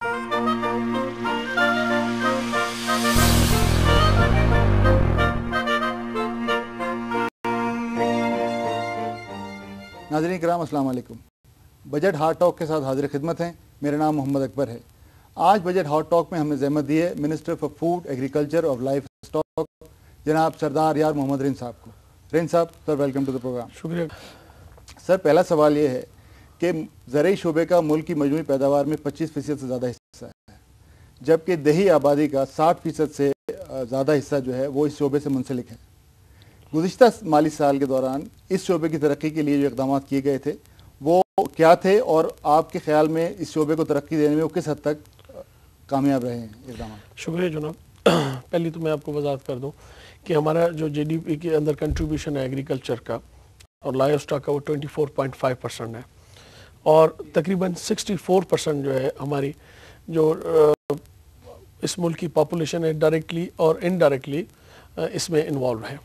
ناظرین کرام السلام علیکم. بجٹ ہارٹ ٹاک کے ساتھ حاضر خدمت ہیں. میرا نام محمد اکبر ہے. آج بجٹ ہارٹ ٹاک میں ہم نے زحمت دی ہے منسٹر فار فوڈ ایگریکلچر اور لائف اسٹاک جناب سردار یار محمد رین صاحب کو. Rind Sahib sir welcome to the program. شکریہ سر. پہلا سوال یہ ہے کہ زرعی شعبے کا ملک کی مجموعی پیداوار میں 25% سے زیادہ حصہ ہے، جبکہ دیہی آبادی کا 60% سے زیادہ حصہ جو ہے وہ اس شعبے سے منسلک ہے. گزشتہ مالی سال کے دوران اس شعبے کی ترقی کے لیے جو اقدامات کیے گئے تھے وہ کیا تھے، اور آپ کے خیال میں اس شعبے کو ترقی دینے میں وہ کس حد تک کامیاب رہے ہیں اقدامات؟ شکریہ جناب. پہلی تو میں آپ کو وضاحت کر دوں کہ ہمارا جو جی ڈی پی کے اندر کنٹریبیوشن ہے ایگریکلچر کا اور لائف اسٹاک کا وہ 24.5% ہے، اور تقریباً 64% جو ہے ہماری جو اس ملک کی پاپولیشن ہے ڈائریکٹلی اور انڈائریکٹلی اس میں انوالو ہے.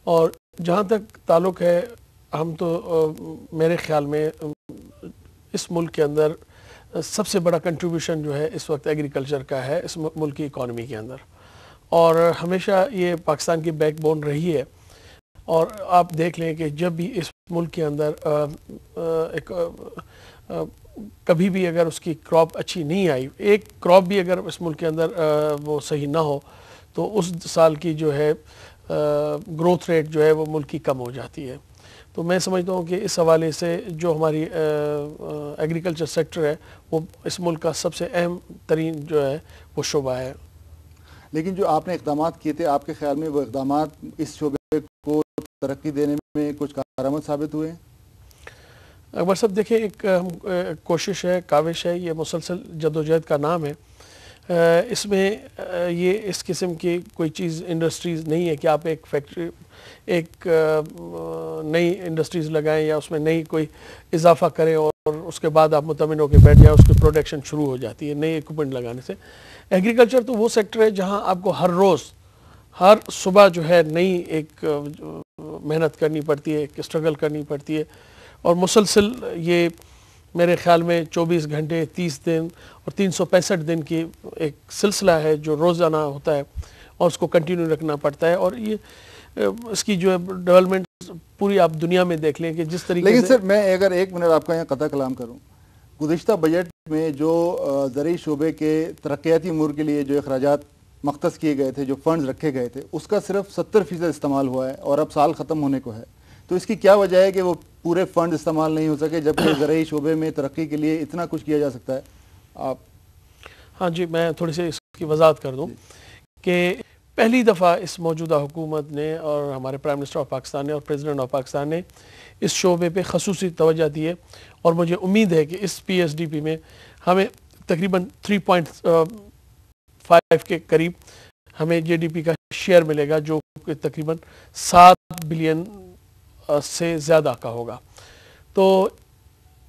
اور جہاں تک تعلق ہے، ہم تو میرے خیال میں اس ملک کے اندر سب سے بڑا کنٹریبیوشن جو ہے اس وقت ایگریکلچر کا ہے اس ملک کی اکانومی کے اندر، اور ہمیشہ یہ پاکستان کی بیک بون رہی ہے. اور آپ دیکھ لیں کہ جب بھی اس ملک کے اندر کبھی بھی اگر اس کی کراپ اچھی نہیں آئی، ایک کراپ بھی اگر اس ملک کے اندر وہ صحیح نہ ہو، تو اس سال کی جو ہے گروتھ ریٹ جو ہے وہ ملک کی کم ہو جاتی ہے. تو میں سمجھتا ہوں کہ اس حوالے سے جو ہماری ایگریکلچر سیکٹر ہے وہ اس ملک کا سب سے اہم ترین جو ہے وہ شعبہ ہے. لیکن جو آپ نے اقدامات کیے تھے، آپ کے خیال میں وہ اقدامات اس شعبے کو ترقی دینے میں کچھ کارآمد ثابت ہوئے ہیں؟ اکبر صاحب دیکھیں، ایک کوشش ہے، کاوش ہے، یہ مسلسل جدوجہد کا نام ہے. اس میں یہ اس قسم کی کوئی چیز انڈسٹریز نہیں ہے کہ آپ ایک فیکٹری ایک نئی انڈسٹریز لگائیں یا اس میں نئی کوئی اضافہ کریں اور اس کے بعد آپ مطمئن ہو کے بیٹھ جائیں، اس کی پروڈکشن شروع ہو جاتی ہے نئی اکوپمنٹ لگانے سے. ایگریکلچر تو وہ سیکٹر ہے جہاں آپ کو ہر روز ہر صبح جو ہے نئی ایک محنت کرنی پڑتی ہے، ایک اسٹرگل کرنی پڑتی ہے، اور مسلسل یہ میرے خیال میں 24 گھنٹے 30 دن اور 365 دن کی ایک سلسلہ ہے جو روزانہ ہوتا ہے، اور اس کو کنٹینیو رکھنا پڑتا ہے. اور یہ اس کی جو ہے ڈیولپمنٹ پوری آپ دنیا میں دیکھ لیں کہ جس طریقے سے. لیکن سر میں اگر ایک منٹ آپ کا یہاں قطع کلام کروں، گزشتہ بجٹ میں جو زرعی شعبے کے ترقیاتی امور کے لیے جو اخراجات مختص کیے گئے تھے، جو فنڈز رکھے گئے تھے، اس کا صرف 70% استعمال ہوا ہے، اور اب سال ختم ہونے کو ہے. تو اس کی کیا وجہ ہے کہ وہ پورے فنڈ استعمال نہیں ہو سکے، جبکہ زرعی شعبے میں ترقی کے لیے اتنا کچھ کیا جا سکتا ہے؟ آپ ہاں جی، میں تھوڑی سی اس کی وضاحت کر دوں کہ پہلی دفعہ اس موجودہ حکومت نے اور ہمارے پرائم منسٹر آف پاکستان نے اور پریزیڈنٹ آف پاکستان نے اس شعبے پہ خصوصی توجہ دی ہے. اور مجھے امید ہے کہ اس پی ایس ڈی پی میں ہمیں تقریباً 3.5 کے قریب ہمیں جے ڈی پی کا شیئر ملے گا، جو کہ تقریباً 7 بلین سے زیادہ کا ہوگا. تو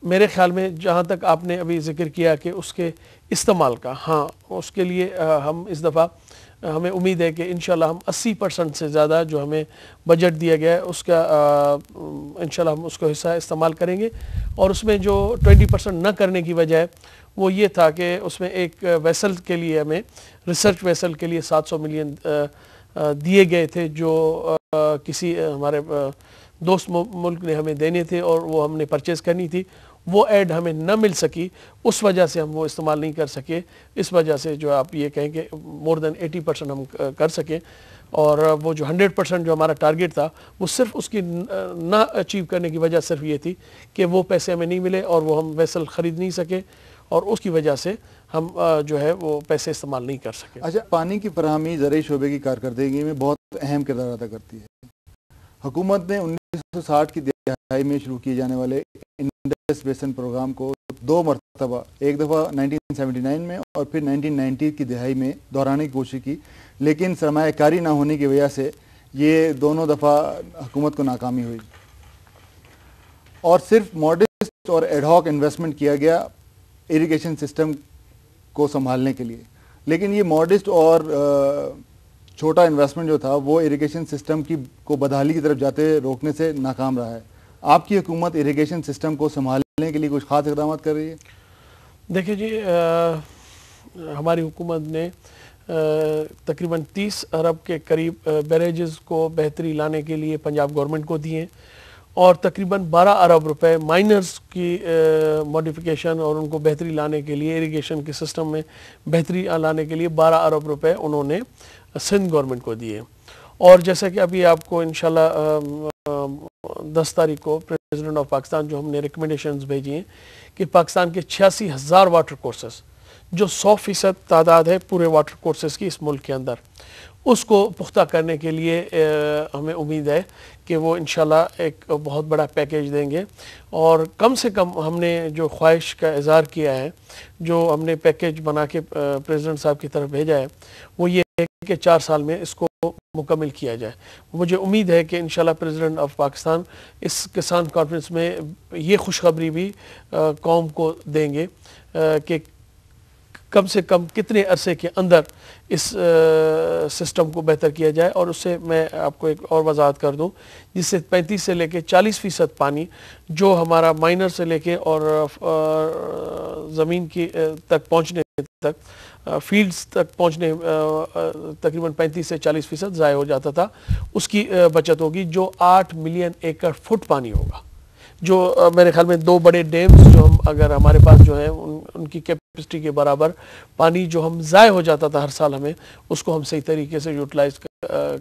میرے خیال میں جہاں تک آپ نے ابھی ذکر کیا کہ اس کے استعمال کا، ہاں اس کے لیے ہم اس دفعہ ہمیں امید ہے کہ انشاءاللہ ہم 80% سے زیادہ جو ہمیں بجٹ دیا گیا ہے اس کا انشاءاللہ ہم اس کو حصہ استعمال کریں گے. اور اس میں جو 20% نہ کرنے کی وجہ ہے وہ یہ تھا کہ اس میں ایک ویسل کے لیے ہمیں ریسرچ ویسل کے لیے 700 ملین دیے گئے تھے، جو کسی ہمارے دوست ملک نے ہمیں دینے تھے اور وہ ہم نے پرچیز کرنی تھی. وہ ایڈ ہمیں نہ مل سکی، اس وجہ سے ہم وہ استعمال نہیں کر سکے. اس وجہ سے جو آپ یہ کہیں کہ مور دین 80% ہم کر سکیں، اور وہ جو 100% جو ہمارا ٹارگٹ تھا وہ صرف اس کی نہ اچیو کرنے کی وجہ صرف یہ تھی کہ وہ پیسے ہمیں نہیں ملے اور وہ ہم ویسل خرید نہیں سکے، اور اس کی وجہ سے ہم جو ہے وہ پیسے استعمال نہیں کر سکے. اچھا، پانی کی فراہمی زرعی شعبے کی کارکردگی میں بہت اہم کردار ادا کرتی ہے. حکومت نے 1960 کی دہائی میں شروع کیے جانے والے انڈس بیسن پروگرام کو 2 مرتبہ، ایک دفعہ 1979 میں اور پھر 1990 کی دہائی میں دہرانے کی کوشش کی، لیکن سرمایہ کاری نہ ہونے کی وجہ سے یہ دونوں دفعہ حکومت کو ناکامی ہوئی، اور صرف ماڈسٹ اور ایڈ ہاک انویسٹمنٹ کیا گیا اریگیشن سسٹم کو سنبھالنے کے لیے. لیکن یہ ماڈسٹ اور چھوٹا انویسٹمنٹ جو تھا وہ اریگیشن سسٹم کو بدحالی کی طرف جاتے روکنے سے ناکام رہا ہے. آپ کی حکومت اریگیشن سسٹم کو سنبھالنے کے لیے کچھ خاص اقدامات کر رہی ہے؟ دیکھیں جی، ہماری حکومت نے تقریباً 30 ارب کے قریب بیریجز کو بہتری لانے کے لیے پنجاب گورنمنٹ کو دیے، اور تقریباً 12 ارب روپے مائنرز کی ماڈیفیکیشن اور ان کو بہتری لانے کے لیے، اریگیشن کے سسٹم میں بہتری لانے کے لیے 12 ارب روپے انہوں نے سندھ گورنمنٹ کو دیے۔ اور جیسا کہ ابھی آپ کو انشاءاللہ 10 تاریخ کو پریزیڈنٹ آف پاکستان جو ہم نے ریکمنڈیشنز بھیجی ہیں کہ پاکستان کے 86,000 واٹر کورسز، جو 100% تعداد ہے پورے واٹر کورسز کی اس ملک کے اندر، اس کو پختہ کرنے کے لیے ہمیں امید ہے کہ وہ انشاءاللہ ایک بہت بڑا پیکیج دیں گے۔ اور کم سے کم ہم نے جو خواہش کا اظہار کیا ہے، جو ہم نے پیکیج بنا کے پریزیڈنٹ صاحب کی طرف بھیجا ہے، وہ یہ ہے کہ 4 سال میں اس کو مکمل کیا جائے۔ مجھے امید ہے کہ انشاءاللہ پریزیڈنٹ آف پاکستان اس کسان کانفرنس میں یہ خوشخبری بھی قوم کو دیں گے کہ کم سے کم کتنے عرصے کے اندر اس سسٹم کو بہتر کیا جائے۔ اور اس سے میں آپ کو ایک اور وضاحت کر دوں، جس سے 35 سے لے کے 40% پانی جو ہمارا مائنر سے لے کے اور زمین کی تک پہنچنے تک، فیلڈز تک پہنچنے تقریباً 35 سے 40% ضائع ہو جاتا تھا، اس کی بچت ہوگی، جو 8 ملین ایکڑ فٹ پانی ہوگا، جو میرے خیال میں 2 بڑے ڈیمز جو ہم اگر ہمارے پاس جو ہیں ان کی کیپیسٹی کے برابر پانی جو ہم ضائع ہو جاتا تھا ہر سال ہمیں، اس کو ہم صحیح طریقے سے یوٹیلائز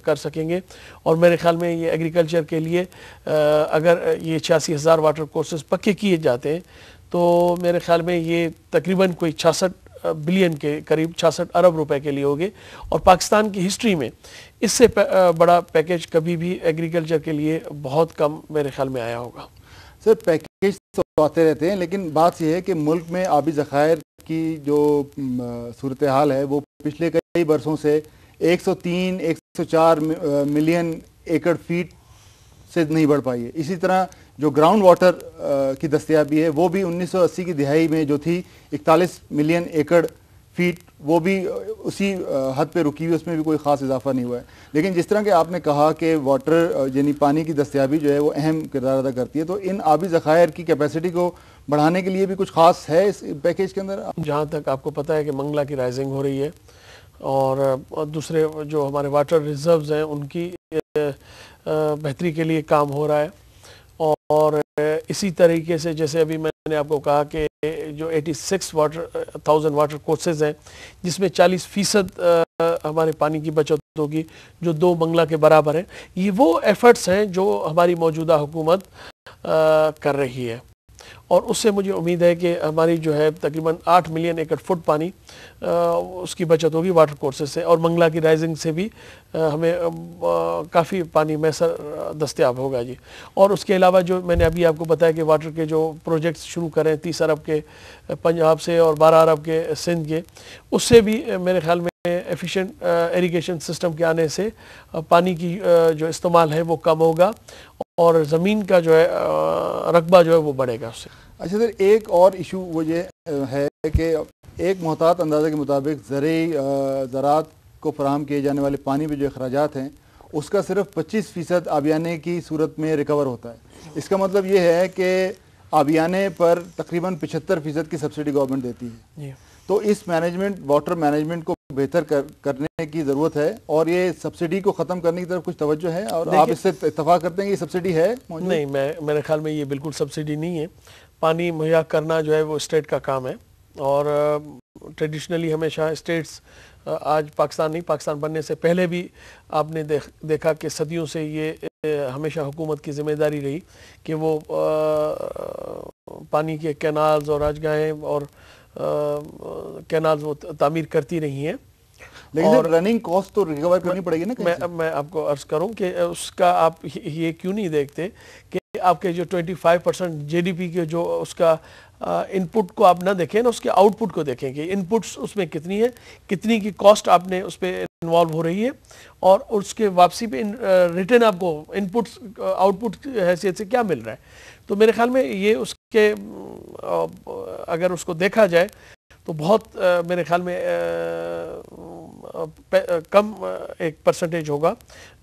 کر سکیں گے۔ اور میرے خیال میں یہ ایگریکلچر کے لیے اگر یہ 86,000 واٹر کورسز پکے کیے جاتے ہیں تو میرے خیال میں یہ تقریباً کوئی 66 بلین کے قریب 66 ارب روپے کے لیے ہوگے، اور پاکستان کی ہسٹری میں اس سے بڑا پیکیج کبھی بھی ایگریکلچر کے لیے بہت کم میرے خیال میں آیا ہوگا۔ سر پیکیج تو آتے رہتے ہیں، لیکن بات یہ ہے کہ ملک میں آبی ذخائر کی جو صورتحال ہے وہ پچھلے کئی برسوں سے 103 104 ملین ایکڑ فیٹ سے نہیں بڑھ پائی ہے۔ اسی طرح جو گراؤنڈ واٹر کی دستیابی ہے وہ بھی 1980 کی دہائی میں جو تھی 41 ملین ایکڑ فیٹ، وہ بھی اسی حد پہ رکی ہوئی، اس میں بھی کوئی خاص اضافہ نہیں ہوا ہے۔ لیکن جس طرح کہ آپ نے کہا کہ واٹر یعنی پانی کی دستیابی جو ہے وہ اہم کردار ادا کرتی ہے، تو ان آبی ذخائر کی کیپیسٹی کو بڑھانے کے لیے بھی کچھ خاص ہے اس پیکیج کے اندر؟ جہاں تک آپ کو پتہ ہے کہ منگلہ کی رائزنگ ہو رہی ہے، اور دوسرے جو ہمارے واٹر ریزروز ہیں ان کی بہتری کے لیے کام ہو رہا ہے، اور اسی طریقے سے جیسے ابھی میں نے آپ کو کہا کہ جو 86,000 واٹر کورسز ہیں، جس میں 40% ہمارے پانی کی بچت ہوگی، جو 2 منگلہ کے برابر ہیں، یہ وہ ایفرٹس ہیں جو ہماری موجودہ حکومت کر رہی ہے۔ اور اس سے مجھے امید ہے کہ ہماری جو ہے تقریباً 8 ملین ایکڑ فٹ پانی اس کی بچت ہوگی واٹر کورسز سے، اور منگلہ کی رائزنگ سے بھی ہمیں کافی پانی میسر دستیاب ہوگا جی۔ اور اس کے علاوہ جو میں نے ابھی آپ کو بتایا کہ واٹر کے جو پروجیکٹس شروع کریں 30 ارب کے پنجاب سے اور 12 ارب کے سندھ کے، اس سے بھی میرے خیال میں ایفیشینٹ اریگیشن سسٹم کے آنے سے پانی کی جو استعمال ہے وہ کم ہوگا، اور زمین کا جو ہے رقبہ جو ہے وہ بڑھے گا اس سے۔ اچھا سر، ایک اور ایشو وہ یہ ہے کہ ایک محتاط اندازے کے مطابق زراعت کو فراہم کیے جانے والے پانی پہ جو اخراجات ہیں اس کا صرف 25% آبیانے کی صورت میں ریکور ہوتا ہے۔ اس کا مطلب یہ ہے کہ آبیانے پر تقریباً 75% کی سبسڈی گورنمنٹ دیتی ہے۔ تو اس مینجمنٹ واٹر مینجمنٹ کو بہتر کرنے کی ضرورت ہے، اور یہ سبسڈی کو ختم کرنے کی طرف کچھ توجہ ہے، اور آپ اس سے اتفاق کرتے ہیں کہ یہ سبسڈی ہے موجود؟ نہیں، میرے خیال میں یہ بالکل سبسڈی نہیں ہے۔ پانی مہیا کرنا جو ہے وہ اسٹیٹ کا کام ہے، اور ٹریڈیشنلی ہمیشہ اسٹیٹس، آج پاکستان نہیں، پاکستان بننے سے پہلے بھی آپ نے دیکھا کہ صدیوں سے یہ ہمیشہ حکومت کی ذمہ داری رہی کہ وہ پانی کے کینالز اور راجگاہیں اور کینالز وہ تعمیر کرتی رہی ہیں۔ لیکن رننگ کاسٹ تو ریکور کرنی پڑے گی نا۔ میں آپ کو عرض کروں کہ اس کا آپ یہ کیوں نہیں دیکھتے کہ آپ کے جو 25% جے ڈی پی کے جو اس کا ان پٹ کو آپ نہ دیکھیں نا، اس کے آؤٹ پٹ کو دیکھیں کہ ان پٹس اس میں کتنی ہے، کتنی کی کاسٹ آپ نے اس پہ انوالو ہو رہی ہے، اور اس کے واپسی پہ ریٹرن آپ کو ان پٹس آؤٹ پٹ کی حیثیت سے کیا مل رہا ہے۔ تو میرے خیال میں یہ اس کے اگر اس کو دیکھا جائے تو بہت میرے خیال میں کم ایک پرسنٹیج ہوگا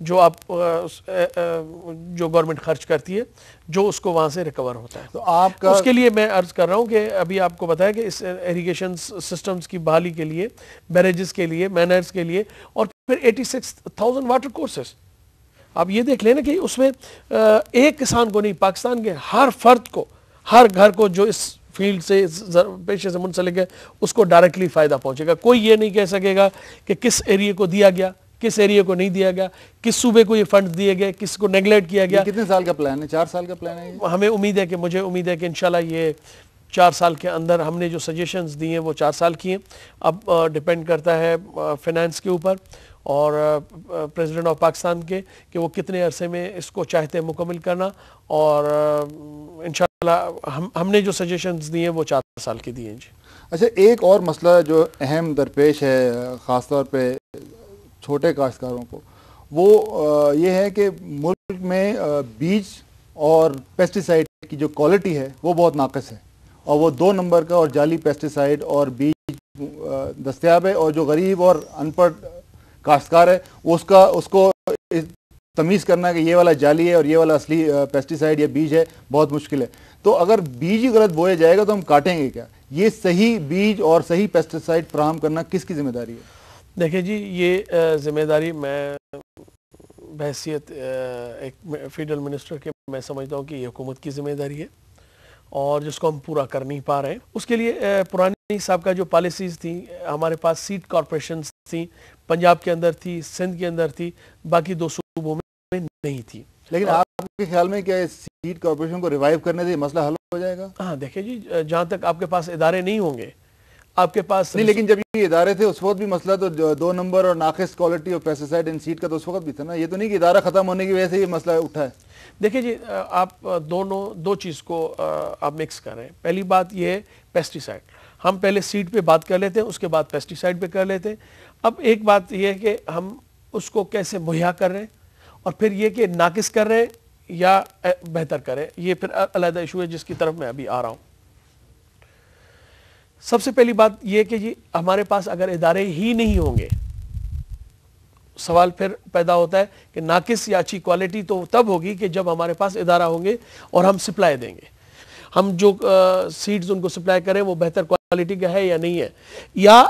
جو آپ جو گورنمنٹ خرچ کرتی ہے جو اس کو وہاں سے ریکور ہوتا ہے. تو آپ کا اس کے لیے میں عرض کر رہا ہوں کہ ابھی آپ کو بتایا کہ اس ایریگیشن سسٹمز کی بحالی کے لیے, بیریجز کے لیے, مینرز کے لیے, اور پھر 86,000 واٹر کورسز. آپ یہ دیکھ لیں نا کہ اس میں ایک کسان کو نہیں, پاکستان کے ہر فرد کو, ہر گھر کو جو اس فیلڈ سے پیشے سے منسلک ہے اس کو ڈائریکٹلی فائدہ پہنچے گا. کوئی یہ نہیں کہہ سکے گا کہ کس ایریے کو دیا گیا, کس ایریے کو نہیں دیا گیا, کس صوبے کو یہ فنڈ دیے گئے, کس کو نیگلیکٹ کیا گیا. کتنے سال کا پلان ہے؟ 4 سال کا پلان ہے یہ؟ ہمیں امید ہے کہ مجھے امید ہے کہ انشاءاللہ یہ 4 سال کے اندر ہم نے جو سجیشنز دی ہیں وہ 4 سال کی ہیں. اب ڈیپینڈ کرتا ہے فائنانس کے اوپر اور پریزیڈنٹ آف پاکستان کے کہ وہ کتنے عرصے میں اس کو چاہتے ہیں مکمل کرنا. اور انشاءاللہ ہم نے جو سجیشنز دی ہیں وہ 4 سال کی دی ہیں. جی اچھا, ایک اور مسئلہ جو اہم درپیش ہے خاص طور پہ چھوٹے کاشتکاروں کو, وہ یہ ہے کہ ملک میں بیج اور پیسٹیسائڈ کی جو کوالٹی ہے وہ بہت ناقص ہے, اور وہ 2 نمبر کا اور جعلی پیسٹیسائڈ اور بیج دستیاب ہے, اور جو غریب اور ان پڑھ کاشتکار ہے وہ اس کو تمیز کرنا کہ یہ والا جعلی ہے اور یہ والا اصلی پیسٹیسائڈ یا بیج ہے بہت مشکل ہے. تو اگر بیج ہی غلط بویا جائے گا تو ہم کاٹیں گے کیا؟ یہ صحیح بیج اور صحیح پیسٹیسائڈ فراہم کرنا کس کی ذمہ داری ہے؟ دیکھیں جی, یہ ذمہ داری میں بحیثیت ایک فیڈرل منسٹر کے میں سمجھتا ہوں کہ یہ حکومت کی ذمہ داری ہے اور جس کو ہم پورا کر نہیں پا رہے ہیں. اس کے لیے پرانی صاحب کا جو پالیسیز تھیں, ہمارے پاس سیڈ کارپوریشنز تھیں, پنجاب کے اندر تھی, سندھ کے اندر تھی, باقی 2 صوبوں میں نہیں تھی. لیکن آپ کے خیال میں کیا سیڈ کارپوریشن کو ریوائیو کرنے سے مسئلہ حل ہو جائے گا؟ ہاں دیکھیں جی, جہاں تک آپ کے پاس ادارے نہیں ہوں گے, آپ کے پاس نہیں, لیکن جب یہ ادارے تھے اس وقت بھی مسئلہ تو 2 نمبر اور ناقص quality of pesticide and seed کا تو اس وقت بھی تھا نا. یہ تو نہیں کہ ادارہ ختم ہونے کی وجہ سے یہ مسئلہ اٹھا ہے. دیکھیں جی, آپ دو چیز کو آپ مکس کر رہے ہیں. پہلی بات یہ ہے پیسٹیسائڈ, ہم پہلے سیڈ پہ بات کر لیتے ہیں, اس کے بعد پیسٹیسائڈ پہ کر لیتے ہیں. اب ایک بات یہ ہے کہ ہم اس کو کیسے مہیا کر رہے ہیں, اور پھر یہ کہ ناقص کر رہے ہیں یا بہتر کریں, یہ پھر علیحدہ ایشو ہے جس کی طرف میں ابھی آ رہا ہوں. سب سے پہلی بات یہ کہ جی ہمارے پاس اگر ادارے ہی نہیں ہوں گے, سوال پھر پیدا ہوتا ہے کہ ناقص یا اچھی کوالٹی تو تب ہوگی کہ جب ہمارے پاس ادارہ ہوں گے اور ہم سپلائی دیں گے. ہم جو سیڈز ان کو سپلائی کریں وہ بہتر کوالٹی کا ہے یا نہیں ہے, یا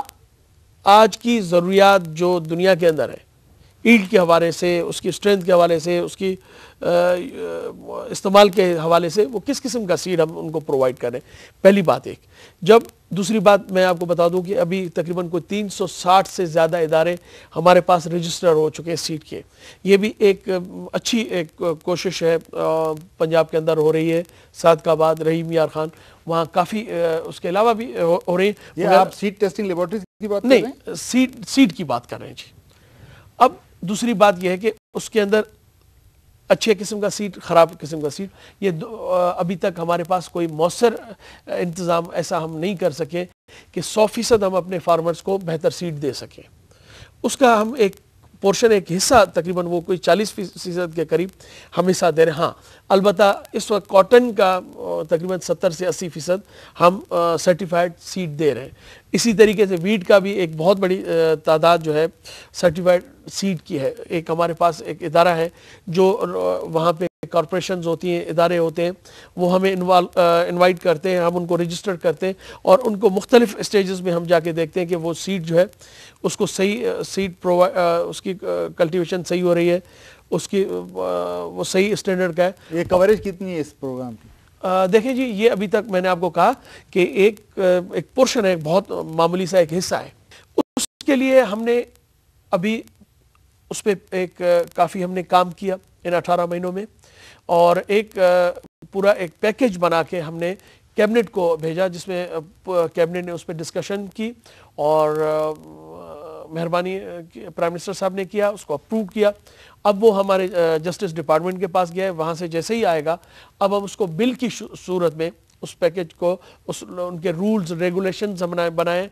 آج کی ضروریات جو دنیا کے اندر ہے ایلڈ کے حوالے سے, اس کی اسٹرینتھ کے حوالے سے, اس کی استعمال کے حوالے سے وہ کس قسم کا سیڈ ہم ان کو پرووائڈ کریں. پہلی بات ایک. جب دوسری بات میں آپ کو بتا دوں کہ ابھی تقریباً کوئی 360 سے زیادہ ادارے ہمارے پاس رجسٹر ہو چکے ہیں سیڈ کے. یہ بھی ایک اچھی ایک کوشش ہے پنجاب کے اندر ہو رہی ہے. صادق آباد, رحیم یار خان, وہاں کافی اس کے علاوہ بھی ہو رہی ہیں. یہ آپ سیڈ ٹیسٹنگ لیبارٹریز کی بات کر رہے ہیں؟ نہیں, سیڈ کی بات کر رہے ہیں جی. اب دوسری بات یہ ہے کہ اس کے اندر اچھے قسم کا سیڈ, خراب قسم کا سیڈ, یہ ابھی تک ہمارے پاس کوئی مؤثر انتظام ایسا ہم نہیں کر سکے کہ 100% ہم اپنے فارمرز کو بہتر سیڈ دے سکیں. اس کا ہم ایک پورشن, ایک حصہ تقریباً وہ کوئی 40% کے قریب ہم حصہ دے رہے ہیں. ہاں البتہ اس وقت کاٹن کا تقریباً 70 سے 80% ہم سرٹیفائڈ سیڈ دے رہے ہیں. اسی طریقے سے ویٹ کا بھی ایک بہت بڑی تعداد جو ہے سرٹیفائڈ سیڈ کی ہے. ایک ہمارے پاس ایک ادارہ ہے جو وہاں پہ کارپوریشنز ہوتی ہیں, ادارے ہوتے ہیں, وہ ہمیں انوائٹ کرتے ہیں, ہم ان کو رجسٹر کرتے ہیں اور ان کو مختلف اسٹیجز میں ہم جا کے دیکھتے ہیں کہ وہ سیڈ جو ہے اس کو صحیح سیڈ اس کی کلٹیویشن صحیح ہو رہی ہے, اس کی وہ صحیح اسٹینڈرڈ کا ہے. یہ کوریج کتنی ہے اس پروگرام کی؟ دیکھیں جی, یہ ابھی تک میں نے آپ کو کہا کہ ایک پورشن ہے, بہت معمولی سا ایک حصہ ہے. اس کے لیے ہم نے ابھی اس پہ ایک کافی ہم نے کام کیا ان 18 مہینوں میں, اور ایک پورا ایک پیکج بنا کے ہم نے کیبنٹ کو بھیجا, جس میں کیبنٹ نے اس پہ ڈسکشن کی اور مہربانی پرائم منسٹر صاحب نے کیا, اس کو اپروو کیا. اب وہ ہمارے جسٹس ڈپارٹمنٹ کے پاس گیا ہے, وہاں سے جیسے ہی آئے گا اب ہم اس کو بل کی صورت میں اس پیکج کو ان کے رولز ریگولیشنز بنائیں.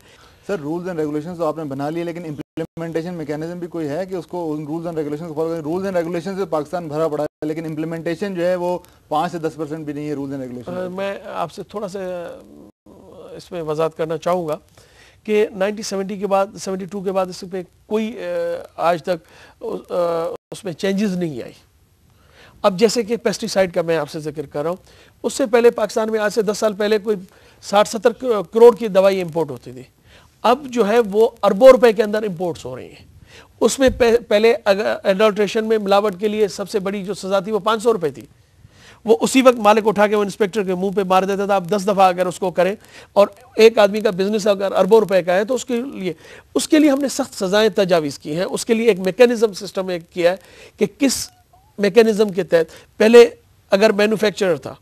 سر رولز اینڈ ریگولیشنز تو آپ نے بنا لیے, لیکن امپلیمنٹیشن میکینزم بھی کوئی ہے کہ اس کو ان رولز اینڈ ریگولیشنز کو فالو کریں؟ رولز اینڈ ریگولیشنز سے پاکستان بھرا پڑا ہے, لیکن امپلیمنٹیشن جو ہے وہ 5 سے 10% بھی نہیں ہے رولز اینڈ ریگولیشن. میں آپ سے تھوڑا سا اس میں وضاحت کرنا چاہوں گا کہ 1970 کے بعد 72 کے بعد اس پہ کوئی آج تک اس میں چینجز نہیں آئی. اب جیسے کہ پیسٹی سائیڈ کا میں آپ سے ذکر کر رہا ہوں, اس سے پہلے پاکستان میں آج سے 10 سال پہلے کوئی 60-70 کروڑ کی دوائی امپورٹ ہوتی تھی. اب جو ہے وہ اربوں روپے کے اندر امپورٹس ہو رہی ہیں. اس میں پہلے ایڈلٹریشن میں ملاوٹ کے لیے سب سے بڑی جو سزا تھی وہ 500 روپے تھی. وہ اسی وقت مالک اٹھا کے وہ انسپیکٹر کے منہ پہ مار دیتا تھا. آپ 10 دفعہ اگر اس کو کریں, اور ایک آدمی کا بزنس اگر اربوں روپے کا ہے تو اس کے لیے ہم نے سخت سزائیں تجاویز کی ہیں. اس کے لیے ایک میکینزم سسٹم ایک کیا ہے کہ کس میکینزم کے تحت, پہلے اگر مینوفیکچرر تھا,